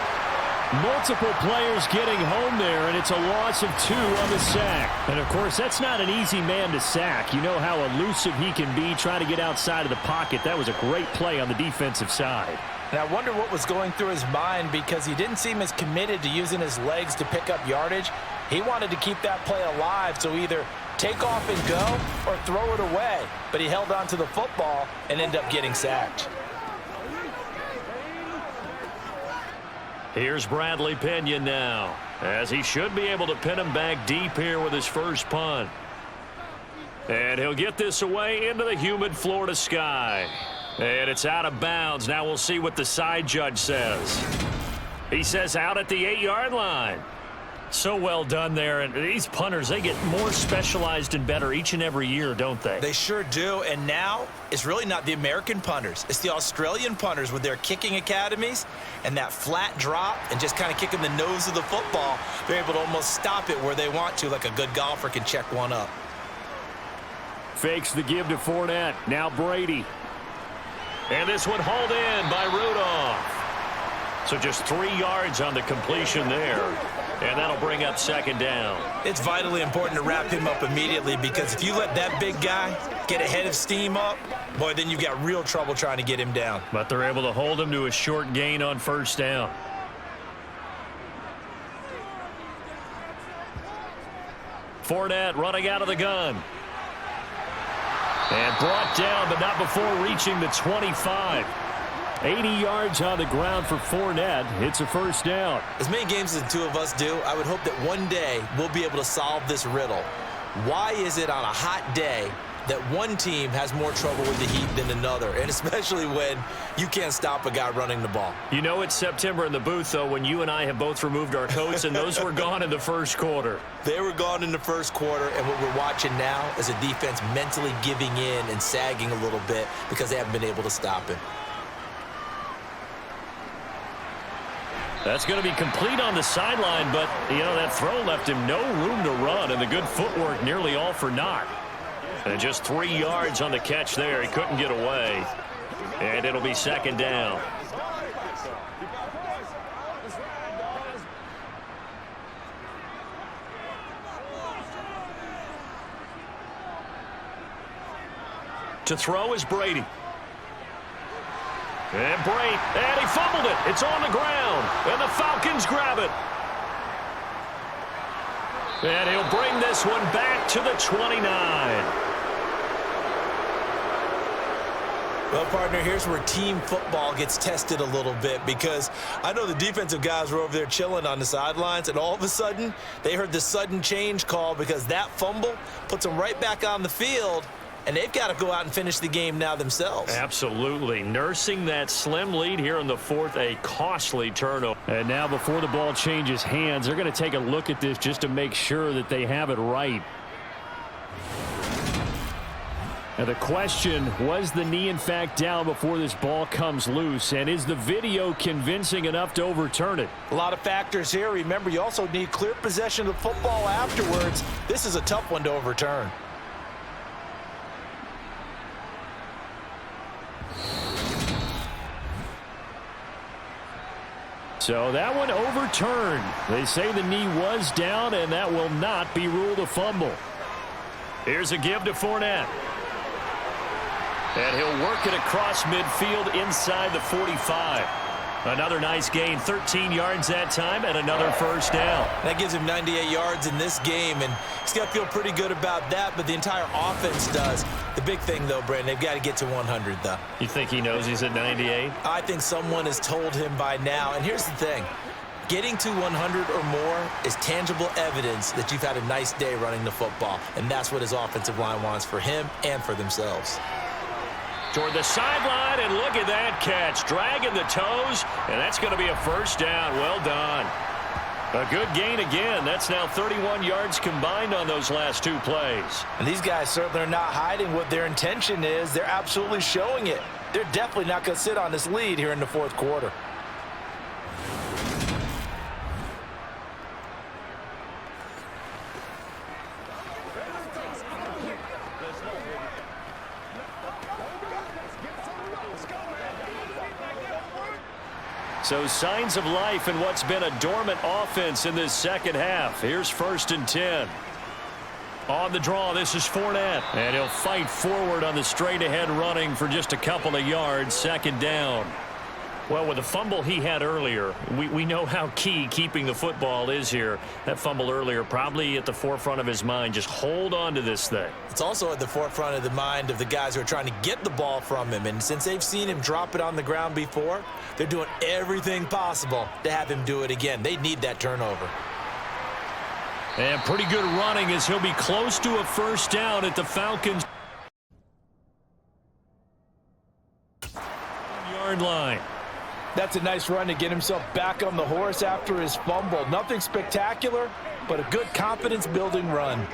Multiple players getting home there, and it's a loss of 2 on the sack. And, of course, that's not an easy man to sack. You know how elusive he can be trying to get outside of the pocket. That was a great play on the defensive side. And I wonder what was going through his mind because he didn't seem as committed to using his legs to pick up yardage. He wanted to keep that play alive, so either take off and go or throw it away. But he held on to the football and ended up getting sacked. Here's Bradley Pinion now, as he should be able to pin him back deep here with his first punt. And he'll get this away into the humid Florida sky. And it's out of bounds. Now we'll see what the side judge says. He says out at the 8-yard line. So well done there. And these punters, they get more specialized and better each and every year, don't they? They sure do. And now it's really not the American punters. It's the Australian punters with their kicking academies and that flat drop and just kind of kicking the nose of the football. They're able to almost stop it where they want to, like a good golfer can check one up. Fakes the give to Fournette. Now Brady. And this one hauled in by Rudolph. So just 3 yards on the completion there. And that'll bring up second down. It's vitally important to wrap him up immediately because if you let that big guy get a head of steam up, boy, then you've got real trouble trying to get him down. But they're able to hold him to a short gain on first down. Fournette running out of the gun. And brought down, but not before reaching the 25. 80 yards on the ground for Fournette. It's a first down. As many games as the two of us do, I would hope that one day we'll be able to solve this riddle. Why is it on a hot day that one team has more trouble with the heat than another, and especially when you can't stop a guy running the ball? You know it's September in the booth, though, when you and I have both removed our coats, and those were gone in the first quarter. They were gone in the first quarter, and what we're watching now is a defense mentally giving in and sagging a little bit because they haven't been able to stop him. That's going to be complete on the sideline, but, you know, that throw left him no room to run, and the good footwork nearly all for naught. And just 3 yards on the catch there. He couldn't get away. And it'll be second down. To throw is Brady. And he fumbled it. It's on the ground. And the Falcons grab it. And he'll bring this one back to the 29. Well, partner, here's where team football gets tested a little bit because I know the defensive guys were over there chilling on the sidelines, and all of a sudden, they heard the sudden change call because that fumble puts them right back on the field, and they've got to go out and finish the game now themselves. Absolutely. Nursing that slim lead here in the fourth, a costly turnover. And now before the ball changes hands, they're going to take a look at this just to make sure that they have it right. Now the question, was the knee in fact down before this ball comes loose? And is the video convincing enough to overturn it? A lot of factors here. Remember, you also need clear possession of the football afterwards. This is a tough one to overturn. So that one overturned. They say the knee was down, and that will not be ruled a fumble. Here's a give to Fournette. And he'll work it across midfield inside the 45. Another nice gain, 13 yards that time, and another first down. That gives him 98 yards in this game, and he's got to feel pretty good about that, but the entire offense does. The big thing, though, Brandon, they've got to get to 100, though. You think he knows he's at 98? I think someone has told him by now, and here's the thing. Getting to 100 or more is tangible evidence that you've had a nice day running the football, and that's what his offensive line wants for him and for themselves. Toward the sideline, and look at that catch. Dragging the toes, and that's going to be a first down. Well done. A good gain again. That's now 31 yards combined on those last two plays. And these guys certainly are not hiding what their intention is. They're absolutely showing it. They're definitely not going to sit on this lead here in the fourth quarter. So signs of life in what's been a dormant offense in this second half. Here's 1st and 10. On the draw, this is Fournette. And he'll fight forward on the straight-ahead running for just a couple of yards. Second down. Well, with the fumble he had earlier, we know how key keeping the football is here. That fumble earlier probably at the forefront of his mind. Just hold on to this thing. It's also at the forefront of the mind of the guys who are trying to get the ball from him. And since they've seen him drop it on the ground before, they're doing everything possible to have him do it again. They need that turnover. And pretty good running as he'll be close to a first down at the Falcons' yard line. That's a nice run to get himself back on the horse after his fumble. Nothing spectacular, but a good confidence-building run.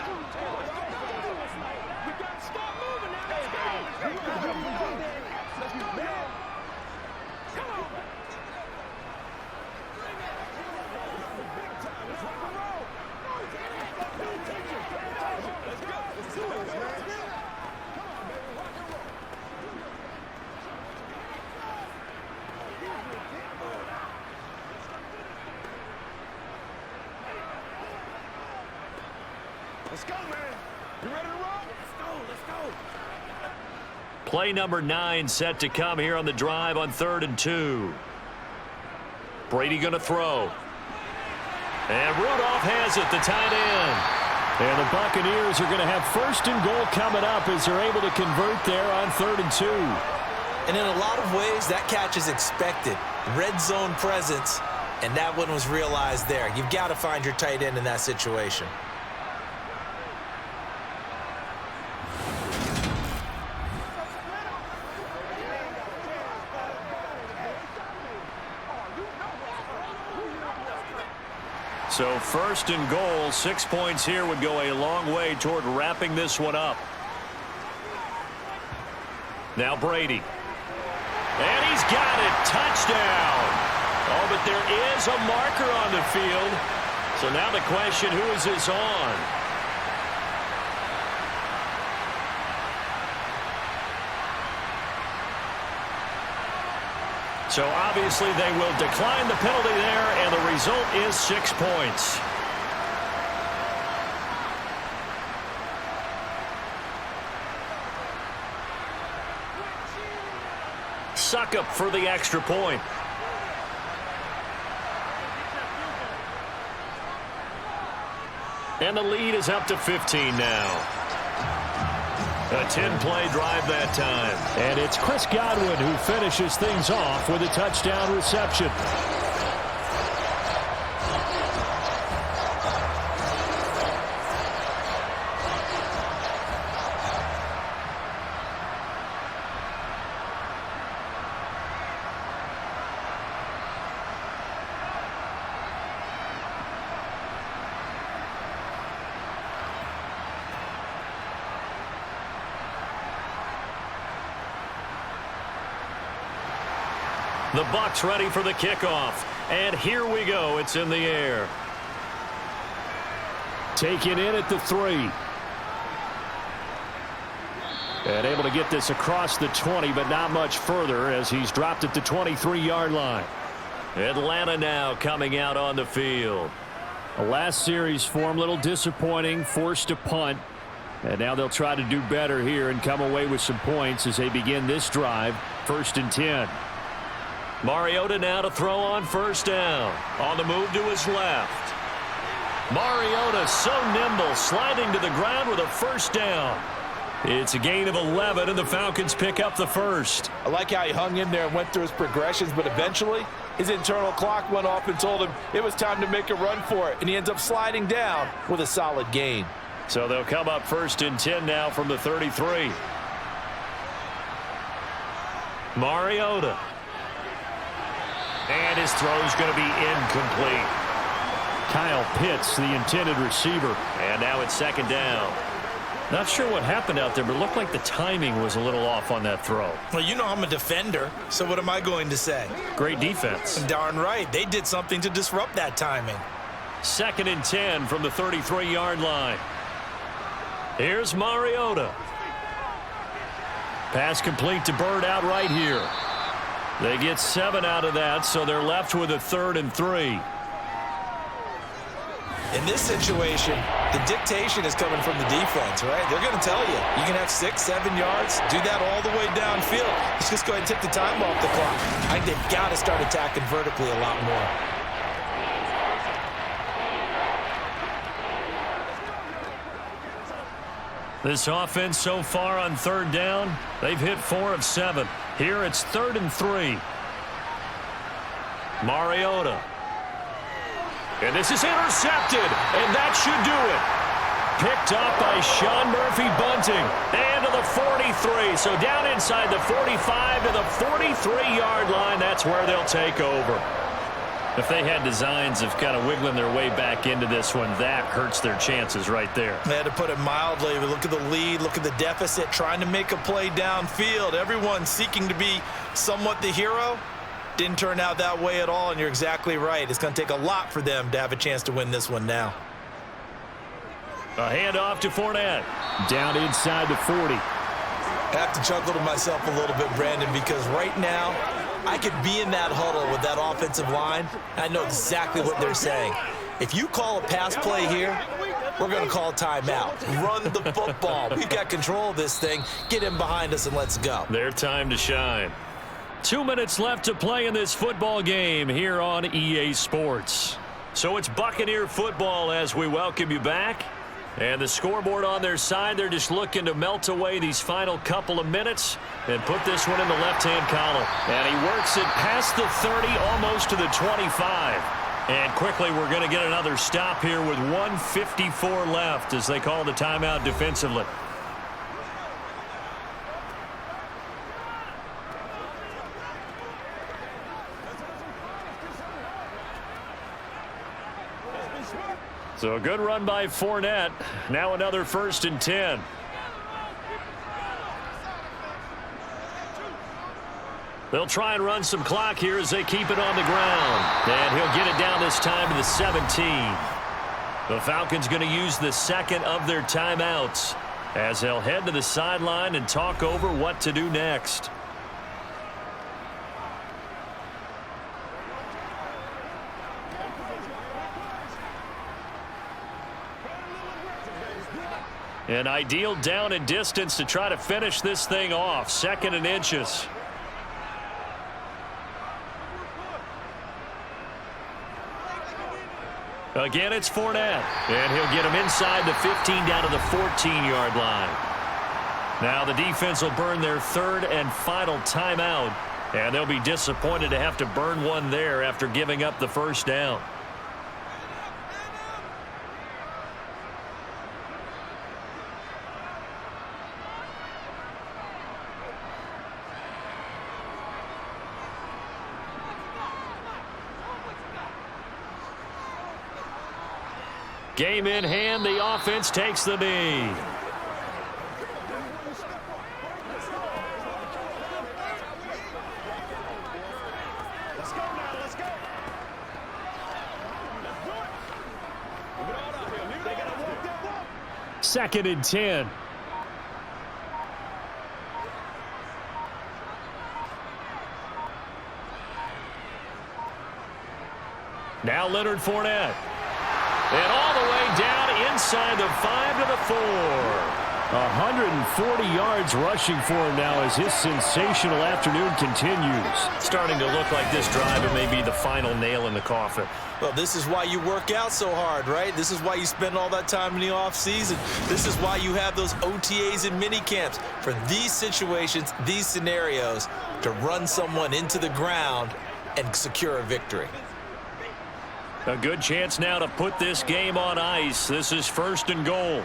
Play number 9 set to come here on the drive on 3rd and 2. Brady going to throw. And Rudolph has it, the tight end. And the Buccaneers are going to have 1st and goal coming up as they're able to convert there on 3rd and 2. And in a lot of ways, that catch is expected. Red zone presence, and that one was realized there. You've got to find your tight end in that situation. So 1st and goal, 6 points here would go a long way toward wrapping this one up. Now Brady. And he's got it. Touchdown. Oh, but there is a marker on the field. So now the question, who is this on? So obviously they will decline the penalty there, and the result is 6 points. Suck up for the extra point. And the lead is up to 15 now. A 10-play drive that time. And it's Chris Godwin who finishes things off with a touchdown reception. The Bucs ready for the kickoff. And here we go. It's in the air. Taken in at the 3. And able to get this across the 20, but not much further as he's dropped at the 23-yard line. Atlanta now coming out on the field. The last series for him, a little disappointing, forced to punt. And now they'll try to do better here and come away with some points as they begin this drive. 1st and 10. Mariota now to throw on 1st down. On the move to his left. Mariota so nimble, sliding to the ground with a 1st down. It's a gain of 11, and the Falcons pick up the 1st. I like how he hung in there and went through his progressions, but eventually his internal clock went off and told him it was time to make a run for it, and he ends up sliding down with a solid gain. So they'll come up 1st and 10 now from the 33. Mariota. And his throw's going to be incomplete. Kyle Pitts, the intended receiver. And now it's 2nd down. Not sure what happened out there, but it looked like the timing was a little off on that throw. Well, you know I'm a defender, so what am I going to say? Great defense. Darn right. They did something to disrupt that timing. 2nd and 10 from the 33-yard line. Here's Mariota. Pass complete to Bird out right here. They get 7 out of that, so they're left with a 3rd and 3. In this situation, the dictation is coming from the defense, right? They're going to tell you, you can have 6, 7 yards, do that all the way downfield. Let's just go ahead and take the time off the clock. I think they've got to start attacking vertically a lot more. This offense so far on 3rd down, they've hit 4 of 7. Here it's 3rd and 3. Mariota. And this is intercepted, and that should do it. Picked up by Sean Murphy Bunting. And to the 43. So down inside the 45 to the 43-yard line. That's where they'll take over. If they had designs of kind of wiggling their way back into this one, that hurts their chances right there. They had to put it mildly. We look at the lead, look at the deficit, trying to make a play downfield. Everyone seeking to be somewhat the hero. Didn't turn out that way at all, and you're exactly right. It's going to take a lot for them to have a chance to win this one now. A handoff to Fournette. Down inside the 40. I have to chuckle to myself a little bit, Brandon, because right now I could be in that huddle with that offensive line. I know exactly what they're saying. If you call a pass play here, We're going to call timeout. Run the football. We've got control of this thing. Get him behind us and let's go. Their time to shine. 2 minutes left to play in this football game here on EA Sports. So it's Buccaneer football as we welcome you back. And the scoreboard on their side, they're just looking to melt away these final couple of minutes and put this one in the left-hand column. And he works it past the 30, almost to the 25. And quickly, we're going to get another stop here with 1:54 left as they call the timeout defensively. So a good run by Fournette. Now another 1st and 10. They'll try and run some clock here as they keep it on the ground. And he'll get it down this time to the 17. The Falcons going to use the second of their timeouts as they'll head to the sideline and talk over what to do next. An ideal down and distance to try to finish this thing off. 2nd and inches. Again, it's Fournette. And he'll get him inside the 15 down to the 14-yard line. Now the defense will burn their 3rd and final timeout. And they'll be disappointed to have to burn one there after giving up the 1st down. Game in hand, the offense takes the knee. Let's go now, let's go. 2nd and 10. Now Leonard Fournette. And all the way down inside the 5 to the 4. 140 yards rushing for him now as his sensational afternoon continues. Starting to look like this drive, it may be the final nail in the coffin. Well, this is why you work out so hard, right? This is why you spend all that time in the offseason. This is why you have those OTAs and mini camps for these situations, these scenarios, to run someone into the ground and secure a victory. A good chance now to put this game on ice. This is 1st and goal.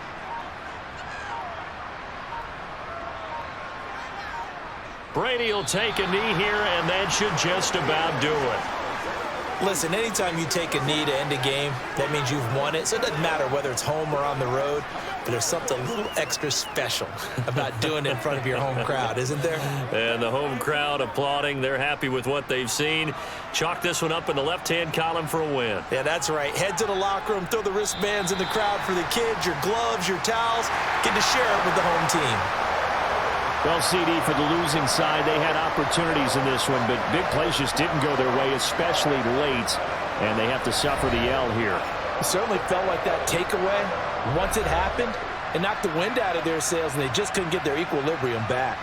Brady will take a knee here, and that should just about do it. Listen, anytime you take a knee to end a game, that means you've won it. So it doesn't matter whether it's home or on the road, but there's something a little extra special about doing it in front of your home crowd, isn't there? And the home crowd applauding. They're happy with what they've seen. Chalk this one up in the left-hand column for a win. Yeah, that's right. Head to the locker room, throw the wristbands in the crowd for the kids, your gloves, your towels. Get to share it with the home team. Well, CD, for the losing side, they had opportunities in this one, but big plays just didn't go their way, especially late, and they have to suffer the L here. It certainly felt like that takeaway, once it happened, it knocked the wind out of their sails, and they just couldn't get their equilibrium back.